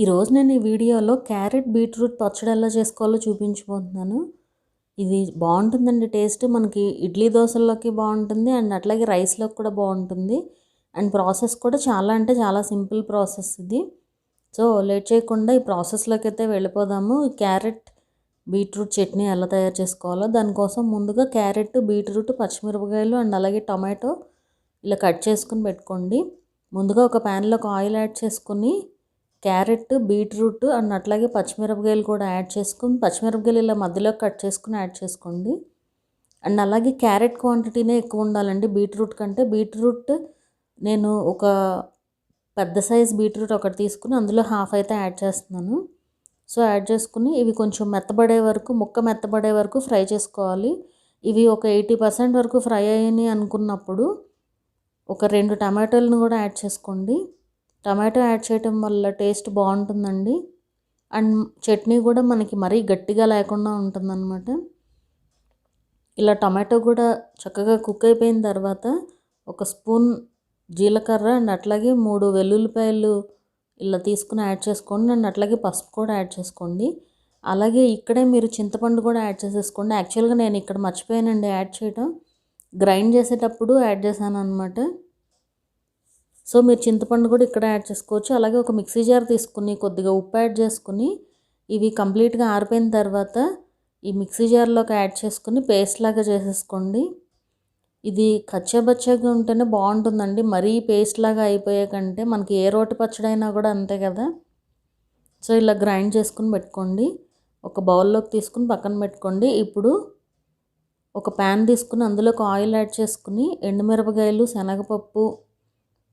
ఈరోజు నేను ఈ వీడియోలో క్యారెట్ బీట్రూట్ పచ్చడి ఎలా చేసుకోవాలో చూపించబోతున్నాను. ఇది బాగుంటుందండి టేస్ట్. మనకి ఇడ్లీ దోశల్లోకి బాగుంటుంది అండ్ అట్లాగే రైస్లోకి కూడా బాగుంటుంది. అండ్ ప్రాసెస్ కూడా చాలా అంటే చాలా సింపుల్ ప్రాసెస్ ఇది. సో లేట్ చేయకుండా ఈ ప్రాసెస్లోకి అయితే వెళ్ళిపోదాము. క్యారెట్ బీట్రూట్ చట్నీ ఎలా తయారు చేసుకోవాలో దానికోసం ముందుగా క్యారెట్, బీట్రూట్, పచ్చిమిరపకాయలు అండ్ అలాగే టమాటో ఇలా కట్ చేసుకుని పెట్టుకోండి. ముందుగా ఒక ప్యాన్లోకి ఆయిల్ యాడ్ చేసుకుని క్యారెట్, బీట్రూట్ అండ్ అట్లాగే పచ్చిమిరపకాయలు కూడా యాడ్ చేసుకుని పచ్చిమిరపకాయలు ఇలా మధ్యలో కట్ చేసుకుని యాడ్ చేసుకోండి. అండ్ అలాగే క్యారెట్ క్వాంటిటీనే ఎక్కువ ఉండాలండి బీట్రూట్ కంటే. బీట్రూట్ నేను ఒక పెద్ద సైజ్ బీట్రూట్ ఒకటి తీసుకుని అందులో హాఫ్ అయితే యాడ్ చేస్తున్నాను. సో యాడ్ చేసుకుని ఇవి కొంచెం మెత్తబడే వరకు ముక్క మెత్తబడే వరకు ఫ్రై చేసుకోవాలి. ఇవి ఒక 80% వరకు ఫ్రై అయ్యాయి అనుకున్నప్పుడు ఒక 2 టమాటోలను కూడా యాడ్ చేసుకోండి. టమాటో యాడ్ చేయటం వల్ల టేస్ట్ బాగుంటుందండి. అండ్ చట్నీ కూడా మనకి మరీ గట్టిగా లేకుండా ఉంటుందన్నమాట. ఇలా టమాటో కూడా చక్కగా కుక్ అయిపోయిన తర్వాత ఒక స్పూన్ జీలకర్ర అండ్ అట్లాగే 3 వెల్లుల్లిపాయలు ఇలా తీసుకుని యాడ్ చేసుకోండి. అండ్ అట్లాగే పసుపు కూడా యాడ్ చేసుకోండి. అలాగే ఇక్కడే మీరు చింతపండు కూడా యాడ్ చేసేసుకోండి. యాక్చువల్గా నేను ఇక్కడ మర్చిపోయానండి యాడ్ చేయడం. గ్రైండ్ చేసేటప్పుడు యాడ్ చేశాను అనమాట. సో మీరు చింతపండు కూడా ఇక్కడ యాడ్ చేసుకోవచ్చు. అలాగే ఒక మిక్సీ జార్ తీసుకుని కొద్దిగా ఉప్పు యాడ్ చేసుకుని ఇవి కంప్లీట్గా ఆరిపోయిన తర్వాత ఈ మిక్సీ జార్లోకి యాడ్ చేసుకుని పేస్ట్ లాగా చేసేసుకోండి. ఇది కచ్చాబచ్చాగా ఉంటేనే బాగుంటుందండి. మరీ పేస్ట్ లాగా అయిపోయే కంటే మనకి ఏ రోటి పచ్చడైనా కూడా అంతే కదా. సో ఇలా గ్రైండ్ చేసుకుని పెట్టుకోండి. ఒక బౌల్లోకి తీసుకుని పక్కన పెట్టుకోండి. ఇప్పుడు ఒక ప్యాన్ తీసుకుని అందులోకి ఆయిల్ యాడ్ చేసుకుని ఎండుమిరపకాయలు, శనగపప్పు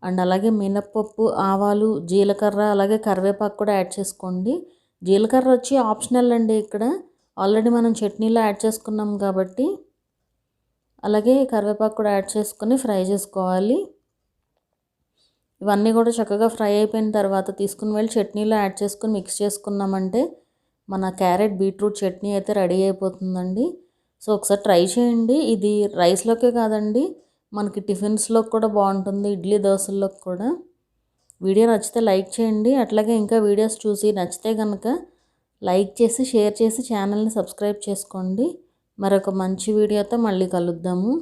అండ్ అలాగే మినప్పప్పు, ఆవాలు, జీలకర్ర అలాగే కరివేపాకు కూడా యాడ్ చేసుకోండి. జీలకర్ర వచ్చి ఆప్షనల్ అండి ఇక్కడ. ఆల్రెడీ మనం చట్నీలో యాడ్ చేసుకున్నాం కాబట్టి. అలాగే కరివేపాకు కూడా యాడ్ చేసుకొని ఫ్రై చేసుకోవాలి. ఇవన్నీ కూడా చక్కగా ఫ్రై అయిపోయిన తర్వాత తీసుకుని వెళ్ళి చట్నీలో యాడ్ చేసుకుని మిక్స్ చేసుకున్నామంటే మన క్యారెట్ బీట్రూట్ చట్నీ అయితే రెడీ అయిపోతుందండి. సో ఒకసారి ట్రై చేయండి. ఇది రైస్లోకే కాదండి మనకి టిఫిన్స్లో కూడా బాగుంటుంది, ఇడ్లీ దోశల్లోకి కూడా. వీడియో నచ్చితే లైక్ చేయండి. అట్లాగే ఇంకా వీడియోస్ చూసి నచ్చితే కనుక లైక్ చేసి షేర్ చేసి ఛానల్ని సబ్స్క్రైబ్ చేసుకోండి. మరొక మంచి వీడియోతో మళ్ళీ కలుద్దాము.